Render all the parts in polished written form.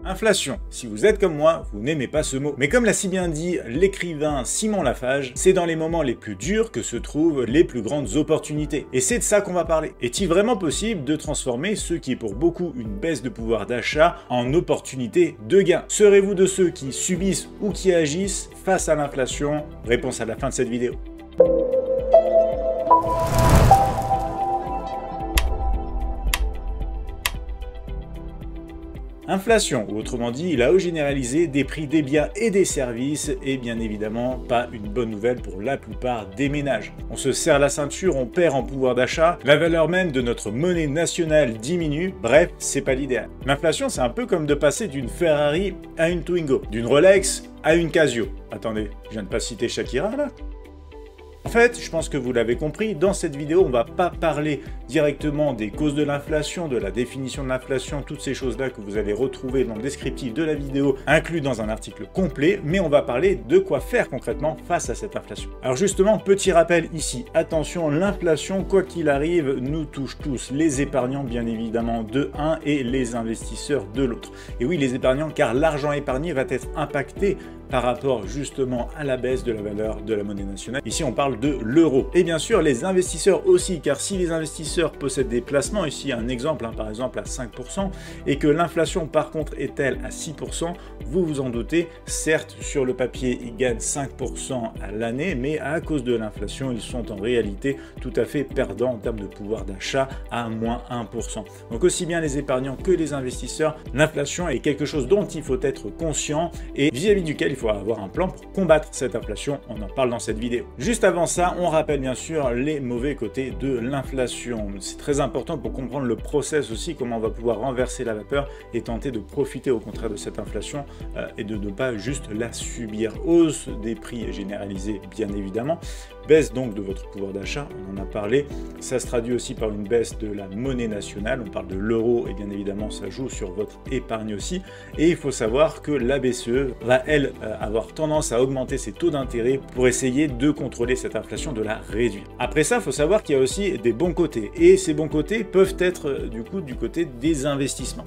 Inflation. Si vous êtes comme moi, vous n'aimez pas ce mot. Mais comme l'a si bien dit l'écrivain Simon Lafage, c'est dans les moments les plus durs que se trouvent les plus grandes opportunités. Et c'est de ça qu'on va parler. Est-il vraiment possible de transformer ce qui est pour beaucoup une baisse de pouvoir d'achat en opportunité de gain? Serez-vous de ceux qui subissent ou qui agissent face à l'inflation? Réponse à la fin de cette vidéo. Inflation, ou autrement dit, la hausse généralisée des prix des biens et des services est bien évidemment pas une bonne nouvelle pour la plupart des ménages. On se serre la ceinture, on perd en pouvoir d'achat, la valeur même de notre monnaie nationale diminue, bref, c'est pas l'idéal. L'inflation, c'est un peu comme de passer d'une Ferrari à une Twingo, d'une Rolex à une Casio. Attendez, je viens de pas citer Shakira là? En fait, je pense que vous l'avez compris, dans cette vidéo, on va pas parler directement des causes de l'inflation, de la définition de l'inflation, toutes ces choses-là que vous allez retrouver dans le descriptif de la vidéo, inclus dans un article complet, mais on va parler de quoi faire concrètement face à cette inflation. Alors justement, petit rappel ici, attention, l'inflation, quoi qu'il arrive, nous touche tous, les épargnants bien évidemment de un et les investisseurs de l'autre. Et oui, les épargnants, car l'argent épargné va être impacté par rapport justement à la baisse de la valeur de la monnaie nationale. Ici, on parle de l'euro. Et bien sûr, les investisseurs aussi, car si les investisseurs possèdent des placements, ici un exemple, par exemple à 5%, et que l'inflation par contre est-elle à 6%, vous vous en doutez, certes, sur le papier, ils gagnent 5% à l'année, mais à cause de l'inflation, ils sont en réalité tout à fait perdants en termes de pouvoir d'achat à moins 1%. Donc aussi bien les épargnants que les investisseurs, l'inflation est quelque chose dont il faut être conscient et vis-à-vis duquel il faut avoir un plan pour combattre cette inflation. On en parle dans cette vidéo. Juste avant ça, on rappelle bien sûr les mauvais côtés de l'inflation. C'est très important pour comprendre le process aussi, comment on va pouvoir renverser la vapeur et tenter de profiter au contraire de cette inflation et de ne pas juste la subir. Hausse des prix généralisée bien évidemment, baisse donc de votre pouvoir d'achat, on en a parlé. Ça se traduit aussi par une baisse de la monnaie nationale, on parle de l'euro et bien évidemment ça joue sur votre épargne aussi. Et il faut savoir que la BCE va elle avoir tendance à augmenter ses taux d'intérêt pour essayer de contrôler cette inflation, de la réduire. Après ça, il faut savoir qu'il y a aussi des bons côtés et ces bons côtés peuvent être du coup du côté des investissements.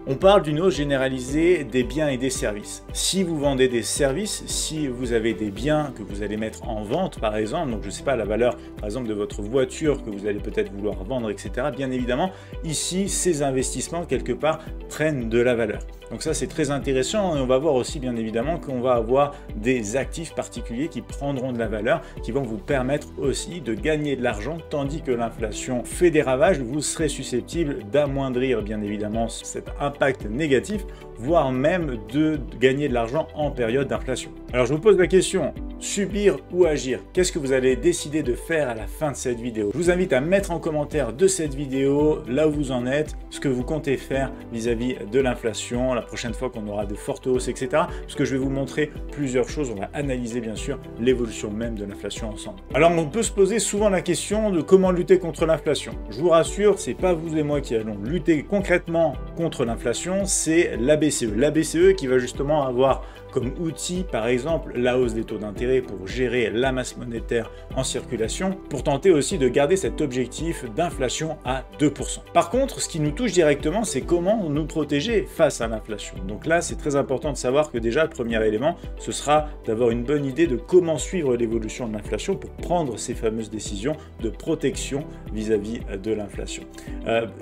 On parle d'une hausse généralisée des biens et des services. Si vous vendez des services, si vous avez des biens que vous allez mettre en vente par exemple, donc je ne sais pas la valeur par exemple de votre voiture que vous allez peut-être vouloir vendre, etc. Bien évidemment, ici ces investissements quelque part prennent de la valeur. Donc ça c'est très intéressant et on va voir aussi bien évidemment qu'on va avoir des actifs particuliers qui prendront de la valeur, qui vont vous permettre aussi de gagner de l'argent tandis que l'inflation fait des ravages, vous serez susceptible d'amoindrir bien évidemment cet impact négatif, voire même de gagner de l'argent en période d'inflation. Alors je vous pose la question, subir ou agir? Qu'est-ce que vous allez décider de faire à la fin de cette vidéo? Je vous invite à mettre en commentaire de cette vidéo là où vous en êtes, ce que vous comptez faire vis-à-vis de l'inflation, la prochaine fois qu'on aura de fortes hausses, etc. Parce que je vais vous montrer plusieurs choses, on va analyser bien sûr l'évolution même de l'inflation ensemble. Alors on peut se poser souvent la question de comment lutter contre l'inflation. Je vous rassure, c'est pas vous et moi qui allons lutter concrètement contre l'inflation, c'est la BCE. La BCE qui va justement avoir comme outil, par exemple, la hausse des taux d'intérêt pour gérer la masse monétaire en circulation, pour tenter aussi de garder cet objectif d'inflation à 2%. Par contre, ce qui nous touche directement, c'est comment nous protéger face à l'inflation. Donc là, c'est très important de savoir que déjà, le premier élément, ce sera d'avoir une bonne idée de comment suivre l'évolution de l'inflation pour prendre ces fameuses décisions de protection vis-à-vis de l'inflation.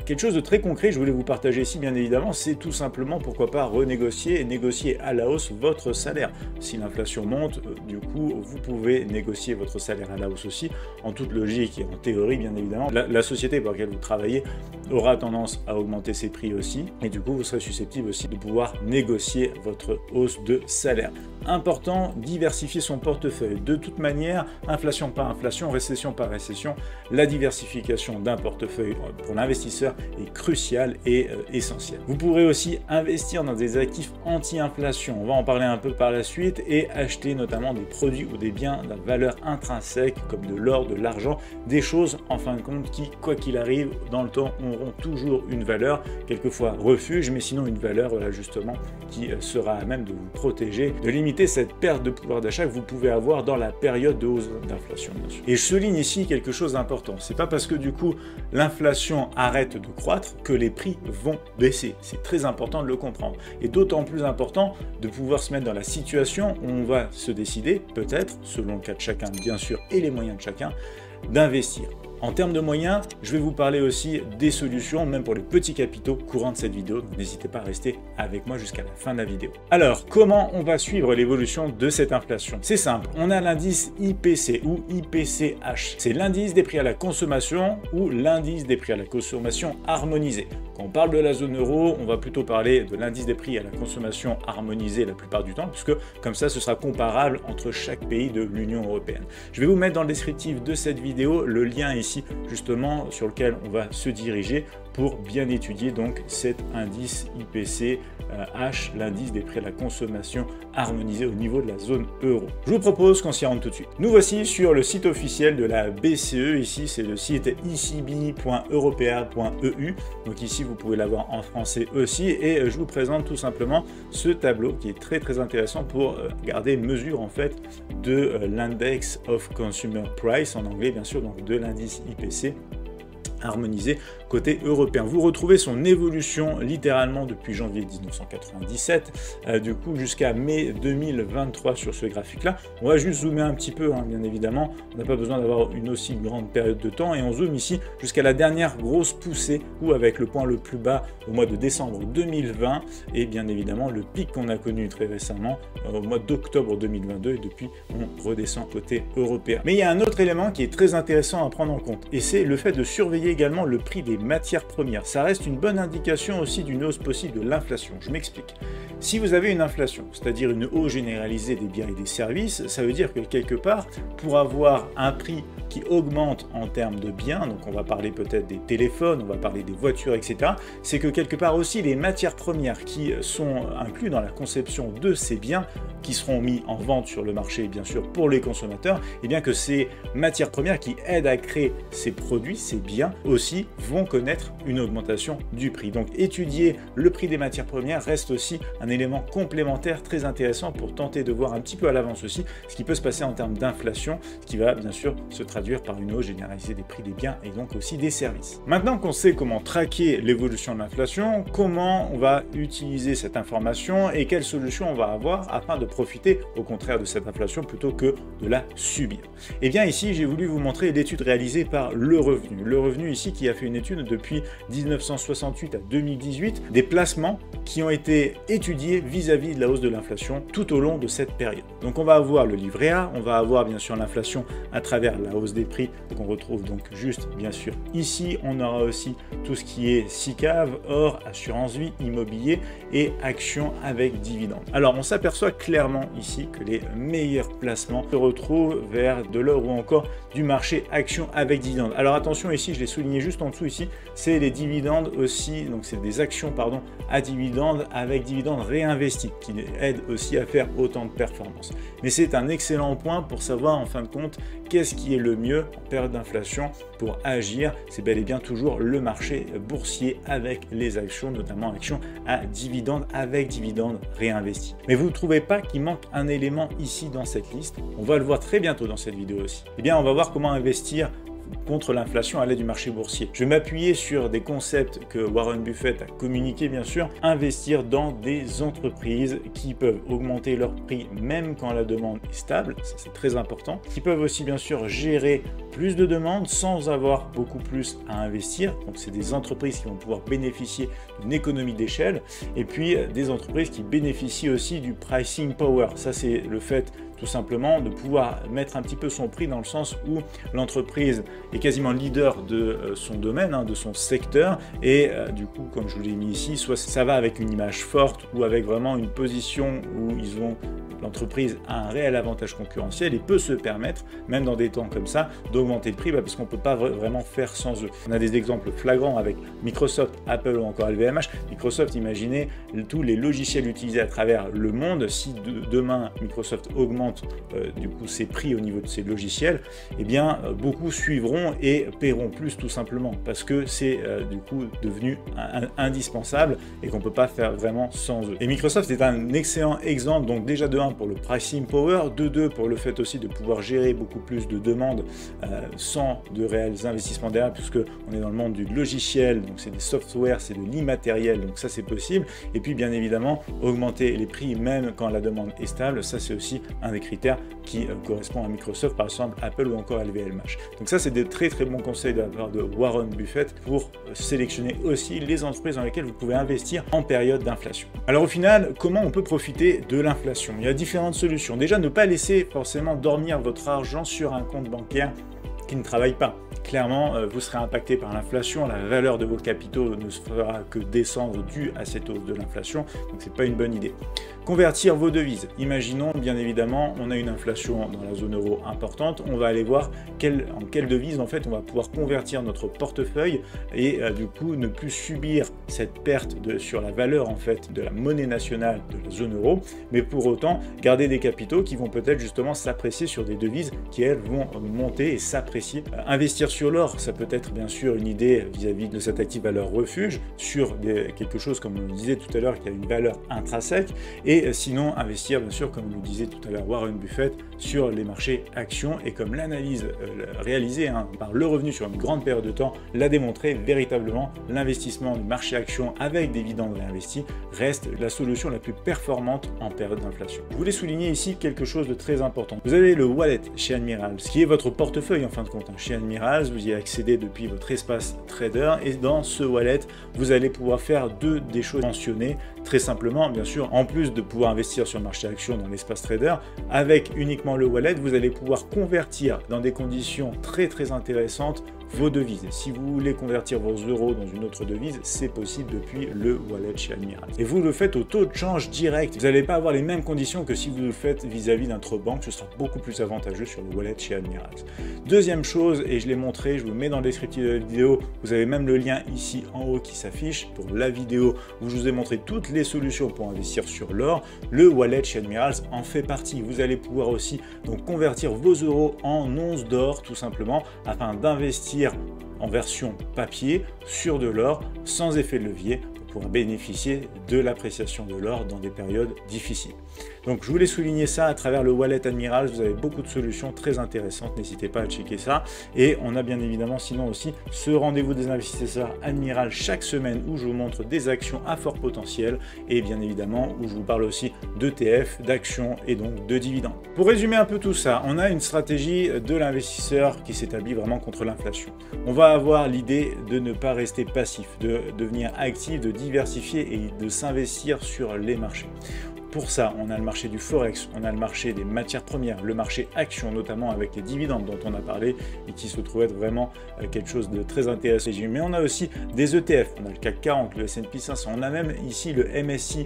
Quelque chose de très concret, je voulais vous partager ici, bien évidemment, c'est tout simplement, pourquoi pas, renégocier et négocier à la hausse votre salaire. Si l'inflation monte, du coup, vous pouvez négocier votre salaire à la hausse aussi. En toute logique et en théorie, bien évidemment, la société pour laquelle vous travaillez aura tendance à augmenter ses prix aussi. Et du coup, vous serez susceptible aussi de pouvoir négocier votre hausse de salaire. Important, diversifier son portefeuille. De toute manière, inflation par inflation, récession par récession, la diversification d'un portefeuille pour l'investisseur est cruciale et essentielle. Vous pourrez aussi investir dans des actifs anti-inflation. On va en parler un peu par la suite et acheter notamment des produits ou des biens de valeur intrinsèque comme de l'or, de l'argent, des choses en fin de compte qui, quoi qu'il arrive, dans le temps, auront toujours une valeur, quelquefois refuge, mais sinon une valeur, voilà, justement, qui sera à même de vous protéger, de limiter limiter cette perte de pouvoir d'achat que vous pouvez avoir dans la période de hausse d'inflation, bien sûr. Et je souligne ici quelque chose d'important. C'est pas parce que du coup l'inflation arrête de croître que les prix vont baisser. C'est très important de le comprendre. Et d'autant plus important de pouvoir se mettre dans la situation où on va se décider, peut-être, selon le cas de chacun bien sûr et les moyens de chacun, d'investir. En termes de moyens, je vais vous parler aussi des solutions, même pour les petits capitaux courants de cette vidéo. Donc n'hésitez pas à rester avec moi jusqu'à la fin de la vidéo. Alors, comment on va suivre l'évolution de cette inflation? C'est simple, on a l'indice IPC ou IPCH. C'est l'indice des prix à la consommation ou l'indice des prix à la consommation harmonisé. Quand on parle de la zone euro, on va plutôt parler de l'indice des prix à la consommation harmonisé la plupart du temps, puisque comme ça, ce sera comparable entre chaque pays de l'Union européenne. Je vais vous mettre dans le descriptif de cette vidéo le lien ici, justement, sur lequel on va se diriger pour bien étudier donc cet indice IPCH, l'indice des prix à la consommation harmonisé au niveau de la zone euro. Je vous propose qu'on s'y rende tout de suite. Nous voici sur le site officiel de la BCE. Ici, c'est le site ecb.europea.eu. Donc ici, vous pouvez l'avoir en français aussi. Et je vous présente tout simplement ce tableau qui est très intéressant pour garder mesure en fait de l'index of consumer price en anglais, bien sûr, donc de l'indice IPC harmonisé côté européen. Vous retrouvez son évolution littéralement depuis janvier 1997, du coup jusqu'à mai 2023 sur ce graphique-là. On va juste zoomer un petit peu, bien évidemment. On n'a pas besoin d'avoir une aussi grande période de temps et on zoome ici jusqu'à la dernière grosse poussée ou avec le point le plus bas au mois de décembre 2020 et bien évidemment le pic qu'on a connu très récemment au mois d'octobre 2022 et depuis on redescend côté européen. Mais il y a un autre élément qui est très intéressant à prendre en compte et c'est le fait de surveiller également le prix des matières premières. Ça reste une bonne indication aussi d'une hausse possible de l'inflation. Je m'explique. Si vous avez une inflation, c'est-à-dire une hausse généralisée des biens et des services, ça veut dire que quelque part, pour avoir un prix qui augmente en termes de biens, donc on va parler peut-être des téléphones, on va parler des voitures, etc., c'est que quelque part aussi les matières premières qui sont incluses dans la conception de ces biens, qui seront mis en vente sur le marché, bien sûr, pour les consommateurs, et bien que ces matières premières qui aident à créer ces produits, ces biens, aussi vont connaître une augmentation du prix. Donc étudier le prix des matières premières reste aussi un élément complémentaire très intéressant pour tenter de voir un petit peu à l'avance aussi ce qui peut se passer en termes d'inflation, ce qui va bien sûr se traduire par une hausse généralisée des prix des biens et donc aussi des services. Maintenant qu'on sait comment traquer l'évolution de l'inflation, comment on va utiliser cette information et quelles solutions on va avoir afin de profiter au contraire de cette inflation plutôt que de la subir. Et bien ici j'ai voulu vous montrer l'étude réalisée par Le Revenu. Le Revenu ici qui a fait une étude depuis 1968 à 2018 des placements qui ont été étudiés vis-à-vis de la hausse de l'inflation tout au long de cette période. Donc on va avoir le livret A, on va avoir bien sûr l'inflation à travers la hausse des prix qu'on retrouve donc juste bien sûr ici. On aura aussi tout ce qui est SICAV, or, assurance vie, immobilier et actions avec dividendes. Alors on s'aperçoit clairement ici que les meilleurs placements se retrouvent vers de l'or ou encore du marché actions avec dividendes. Alors attention ici, je l'ai souligné juste en dessous ici, c'est les dividendes aussi, donc c'est des actions pardon à dividendes avec dividendes réinvestis qui aident aussi à faire autant de performances. Mais c'est un excellent point pour savoir en fin de compte qu'est-ce qui est le mieux en période d'inflation pour agir. C'est bel et bien toujours le marché boursier avec les actions, notamment actions à dividendes avec dividendes réinvestis. Mais vous ne trouvez pas qu'il manque un élément ici dans cette liste? On va le voir très bientôt dans cette vidéo aussi. Eh bien, on va voir comment investir contre l'inflation à l'aide du marché boursier. Je vais m'appuyer sur des concepts que Warren Buffett a communiqué bien sûr, investir dans des entreprises qui peuvent augmenter leur prix même quand la demande est stable, ça c'est très important, qui peuvent aussi bien sûr gérer plus de demandes sans avoir beaucoup plus à investir, donc c'est des entreprises qui vont pouvoir bénéficier d'une économie d'échelle et puis des entreprises qui bénéficient aussi du pricing power, ça c'est le fait tout simplement de pouvoir mettre un petit peu son prix dans le sens où l'entreprise est quasiment leader de son domaine, de son secteur et du coup comme je vous l'ai mis ici, soit ça va avec une image forte ou avec vraiment une position où l'entreprise a un réel avantage concurrentiel et peut se permettre, même dans des temps comme ça, d'augmenter le prix parce qu'on ne peut pas vraiment faire sans eux. On a des exemples flagrants avec Microsoft, Apple ou encore LVMH. Microsoft, imaginez tous les logiciels utilisés à travers le monde. Si demain Microsoft augmente augmente du coup ses prix au niveau de ces logiciels, eh bien beaucoup suivront et paieront plus tout simplement parce que c'est du coup devenu indispensable et qu'on peut pas faire vraiment sans eux. Et Microsoft est un excellent exemple, donc déjà de 1 pour le pricing power, de 2 pour le fait aussi de pouvoir gérer beaucoup plus de demandes sans de réels investissements derrière, puisque on est dans le monde du logiciel, donc c'est des softwares, c'est de l'immatériel, donc ça c'est possible. Et puis bien évidemment augmenter les prix même quand la demande est stable, ça c'est aussi un des critères qui correspond à Microsoft, par exemple Apple ou encore LVMH. Donc ça c'est des très bons conseils de la part de Warren Buffett pour sélectionner aussi les entreprises dans lesquelles vous pouvez investir en période d'inflation. Alors au final, comment on peut profiter de l'inflation? Il y a différentes solutions. Déjà, ne pas laisser forcément dormir votre argent sur un compte bancaire qui ne travaille pas. Clairement, vous serez impacté par l'inflation, la valeur de vos capitaux ne fera que descendre dû à cette hausse de l'inflation, donc c'est pas une bonne idée. Convertir vos devises. Imaginons, bien évidemment, on a une inflation dans la zone euro importante, on va aller voir en quelle devise en fait on va pouvoir convertir notre portefeuille et du coup ne plus subir cette perte sur la valeur en fait de la monnaie nationale de la zone euro, mais pour autant garder des capitaux qui vont peut-être justement s'apprécier sur des devises qui elles vont monter et s'apprécier. Investir sur l'or, ça peut être bien sûr une idée vis-à-vis de cet actif valeur refuge sur quelque chose comme on le disait tout à l'heure qui a une valeur intrinsèque, et sinon investir bien sûr comme nous disait tout à l'heure Warren Buffett sur les marchés actions, et comme l'analyse réalisée par le revenu sur une grande période de temps l'a démontré, véritablement l'investissement du marché actions avec des dividendes réinvestis reste la solution la plus performante en période d'inflation. Je voulais souligner ici quelque chose de très important. Vous avez le wallet chez Admiral, ce qui est votre portefeuille en fin de compte. Chez Admiral, vous y accédez depuis votre espace trader, et dans ce wallet, vous allez pouvoir faire des choses mentionnées très simplement, bien sûr, en plus de pouvoir investir sur le marché action dans l'espace trader, avec uniquement le wallet, vous allez pouvoir convertir dans des conditions très intéressantes vos devises. Si vous voulez convertir vos euros dans une autre devise, c'est possible depuis le wallet chez Admiral. Et vous le faites au taux de change direct. Vous n'allez pas avoir les mêmes conditions que si vous le faites vis-à-vis d'un autre banque. Ce sera beaucoup plus avantageux sur le wallet chez Admiral. Deuxième chose, et je l'ai montré, je vous mets dans le descriptif de la vidéo, vous avez même le lien ici en haut qui s'affiche pour la vidéo où je vous ai montré toutes les solutions pour investir sur l'or. Le wallet chez Admiral en fait partie. Vous allez pouvoir aussi donc convertir vos euros en onces d'or tout simplement afin d'investir en version papier sur de l'or sans effet de levier pour bénéficier de l'appréciation de l'or dans des périodes difficiles. Donc je voulais souligner ça à travers le wallet Admiral, vous avez beaucoup de solutions très intéressantes, n'hésitez pas à checker ça. Et on a bien évidemment sinon aussi ce rendez-vous des investisseurs Admiral chaque semaine où je vous montre des actions à fort potentiel et bien évidemment où je vous parle aussi d'ETF, d'actions et donc de dividendes. Pour résumer un peu tout ça, on a une stratégie de l'investisseur qui s'établit vraiment contre l'inflation. On va avoir l'idée de ne pas rester passif, de devenir actif, de diversifier et de s'investir sur les marchés. Pour ça, on a le marché du Forex, on a le marché des matières premières, le marché action, notamment avec les dividendes dont on a parlé et qui se trouve être vraiment quelque chose de très intéressant. Mais on a aussi des ETF, on a le CAC 40, le S&P 500, on a même ici le MSCI,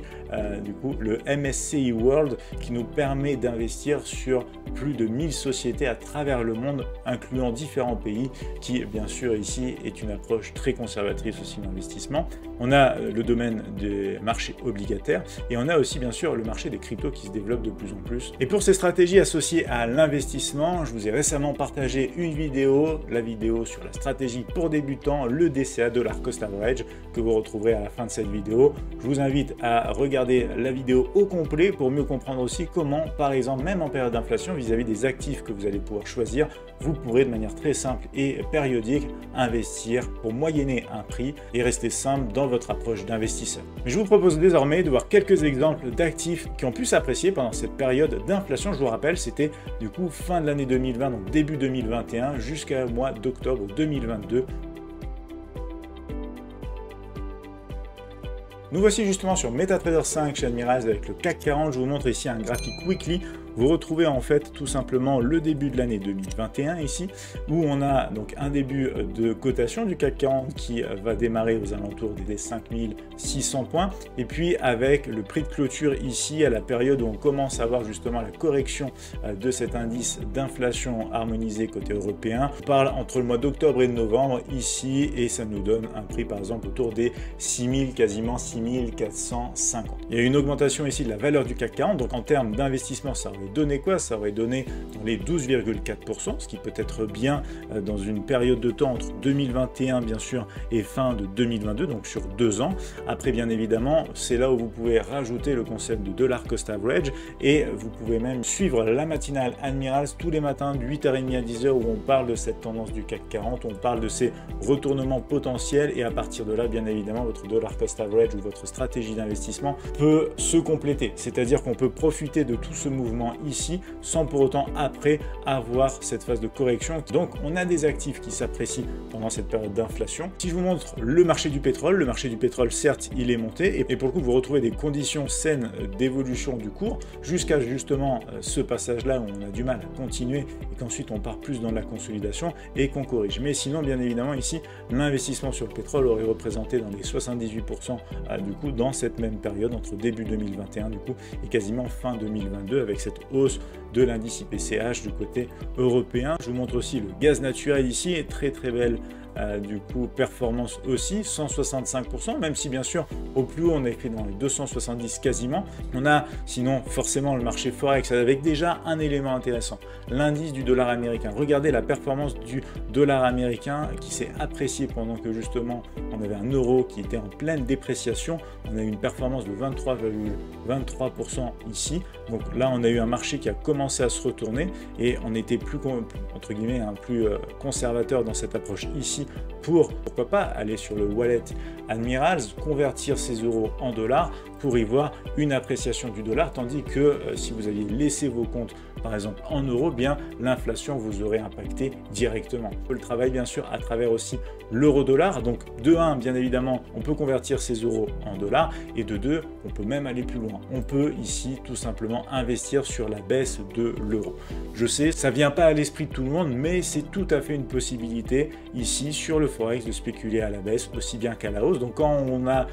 le MSCI World qui nous permet d'investir sur plus de 1000 sociétés à travers le monde, incluant différents pays, qui bien sûr ici est une approche très conservatrice aussi d'investissement. On a le domaine des marchés obligataires et on a aussi bien sûr le marché des cryptos qui se développe de plus en plus. Et pour ces stratégies associées à l'investissement, je vous ai récemment partagé une vidéo, la vidéo sur la stratégie pour débutants, le DCA Dollar Cost Average, que vous retrouverez à la fin de cette vidéo. Je vous invite à regarder la vidéo au complet pour mieux comprendre aussi comment, par exemple, même en période d'inflation, vis-à-vis des actifs que vous allez pouvoir choisir, vous pourrez de manière très simple et périodique investir pour moyenner un prix et rester simple dans votre approche d'investisseur. Mais je vous propose désormais de voir quelques exemples d'actifs qui ont pu s'apprécier pendant cette période d'inflation. Je vous rappelle, c'était du coup fin de l'année 2020, donc début 2021 jusqu'à mois d'octobre 2022. Nous voici justement sur MetaTrader 5 chez Admiral avec le CAC 40. Je vous montre ici un graphique weekly. Vous retrouvez en fait tout simplement le début de l'année 2021 ici, où on a donc un début de cotation du CAC 40 qui va démarrer aux alentours des 5600 points, et puis avec le prix de clôture ici à la période où on commence à voir justement la correction de cet indice d'inflation harmonisé côté européen. On parle entre le mois d'octobre et de novembre ici, et ça nous donne un prix par exemple autour des 6000, quasiment 6450. Il y a une augmentation ici de la valeur du CAC 40, donc en termes d'investissement ça aurait aurait donné quoi? Ça aurait donné dans les 12,4%, ce qui peut être bien dans une période de temps entre 2021 bien sûr et fin de 2022, donc sur 2 ans. Après bien évidemment, c'est là où vous pouvez rajouter le concept de dollar cost average et vous pouvez même suivre la matinale Admirals tous les matins de 8h30 à 10h où on parle de cette tendance du CAC 40, on parle de ces retournements potentiels et à partir de là, bien évidemment, votre dollar cost average ou votre stratégie d'investissement peut se compléter. C'est-à-dire qu'on peut profiter de tout ce mouvement ici sans pour autant après avoir cette phase de correction. Donc on a des actifs qui s'apprécient pendant cette période d'inflation. Si je vous montre le marché du pétrole certes il est monté et pour le coup vous retrouvez des conditions saines d'évolution du cours jusqu'à justement ce passage là où on a du mal à continuer et qu'ensuite on part plus dans la consolidation et qu'on corrige. Mais sinon bien évidemment ici l'investissement sur le pétrole aurait représenté dans les 78% du coup dans cette même période entre début 2021 du coup et quasiment fin 2022 avec cette hausse de l'indice IPCH du côté européen. Je vous montre aussi le gaz naturel ici, est très belle du coup performance aussi 165%, même si bien sûr au plus haut on est écrit dans les 270 quasiment. On a sinon forcément le marché forex avec déjà un élément intéressant, l'indice du dollar américain. Regardez la performance du dollar américain qui s'est apprécié pendant que justement on avait un euro qui était en pleine dépréciation. On a eu une performance de 23,23% ici. Donc là on a eu un marché qui a commencé à se retourner et on était plus entre guillemets plus conservateur dans cette approche ici pour pourquoi pas aller sur le wallet Admirals, convertir ces euros en dollars pour y voir une appréciation du dollar, tandis que si vous aviez laissé vos comptes par exemple en euros, bien l'inflation vous aurait impacté directement. On peut le travail bien sûr à travers aussi l'euro-dollar, donc de 1 bien évidemment on peut convertir ces euros en dollars et de 2 on peut même aller plus loin. On peut ici tout simplement investir sur la baisse de l'euro. Je sais, ça vient pas à l'esprit de tout le monde, mais c'est tout à fait une possibilité ici sur le forex de spéculer à la baisse aussi bien qu'à la hausse. Donc quand on a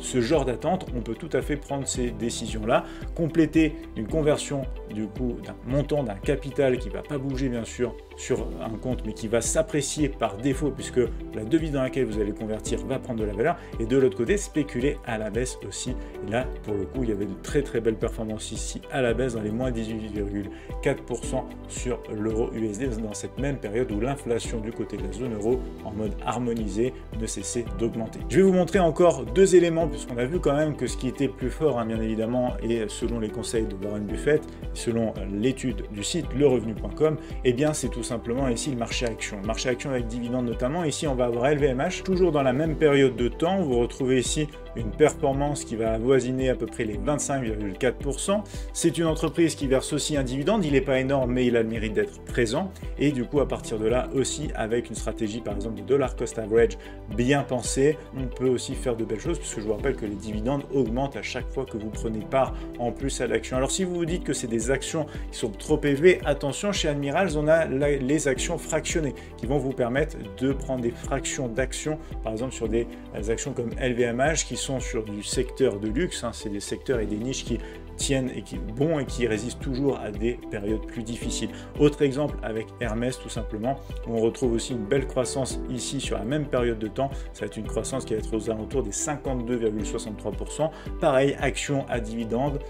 ce genre d'attente, on peut tout à fait prendre ces décisions-là, compléter une conversion du coup d'un montant, d'un capital qui va pas bouger bien sûr sur un compte, mais qui va s'apprécier par défaut puisque la devise dans laquelle vous allez convertir va prendre de la valeur, et de l'autre côté spéculer à la baisse aussi. Et là pour le coup il y avait de très belles performances ici à la baisse dans les moins 18,4% sur l'euro USD dans cette même période où l'inflation du côté de la zone euro en mode harmonisé ne cessait d'augmenter. Je vais vous montrer encore deux éléments puisqu'on a vu quand même que ce qui était plus fort bien évidemment, et selon les conseils de Warren Buffett, selon l'étude du site lerevenu.com, et bien c'est tout simplement ici le marché action. Le marché action avec dividendes notamment. Ici on va avoir LVMH, toujours dans la même période de temps. Vous retrouvez ici une performance qui va avoisiner à peu près les 25,4%. C'est une entreprise qui verse aussi un dividende, il n'est pas énorme mais il a le mérite d'être présent, et du coup à partir de là aussi avec une stratégie par exemple de dollar cost average bien pensée, on peut aussi faire de belles choses puisque je vous rappelle que les dividendes augmentent à chaque fois que vous prenez part en plus à l'action. Alors si vous vous dites que c'est des actions qui sont trop élevées, attention, chez Admirals on a les actions fractionnées qui vont vous permettre de prendre des fractions d'actions, par exemple sur des actions comme LVMH qui sont sur du secteur de luxe, c'est des secteurs et des niches qui tiennent et qui bon et qui résistent toujours à des périodes plus difficiles. Autre exemple avec Hermès tout simplement, où on retrouve aussi une belle croissance ici sur la même période de temps. Ça va être une croissance qui va être aux alentours des 52,63%. Pareil, action à dividende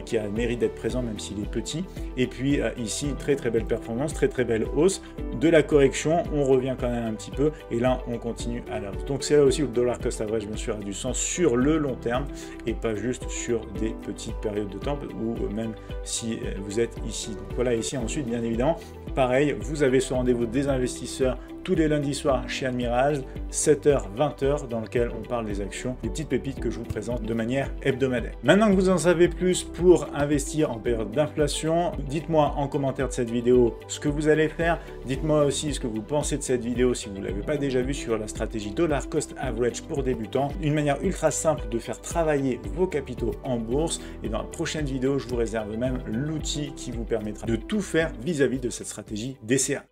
qui a le mérite d'être présent même s'il est petit. Et puis ici une très belle performance, très belle hausse. De la correction, on revient quand même un petit peu et là on continue à la hausse. Donc c'est là aussi où le dollar cost average bien sûr a du sens sur le long terme et pas juste sur des petites périodes de temps ou même si vous êtes ici. Donc voilà, ici ensuite bien évidemment pareil, vous avez ce rendez-vous des investisseurs tous les lundis soirs chez Admirals, 7h, 20h, dans lequel on parle des actions, des petites pépites que je vous présente de manière hebdomadaire. Maintenant que vous en savez plus pour investir en période d'inflation, dites-moi en commentaire de cette vidéo ce que vous allez faire. Dites-moi aussi ce que vous pensez de cette vidéo si vous ne l'avez pas déjà vue sur la stratégie dollar cost average pour débutants. Une manière ultra simple de faire travailler vos capitaux en bourse. Et dans la prochaine vidéo, je vous réserve même l'outil qui vous permettra de tout faire vis-à-vis de cette stratégie DCA.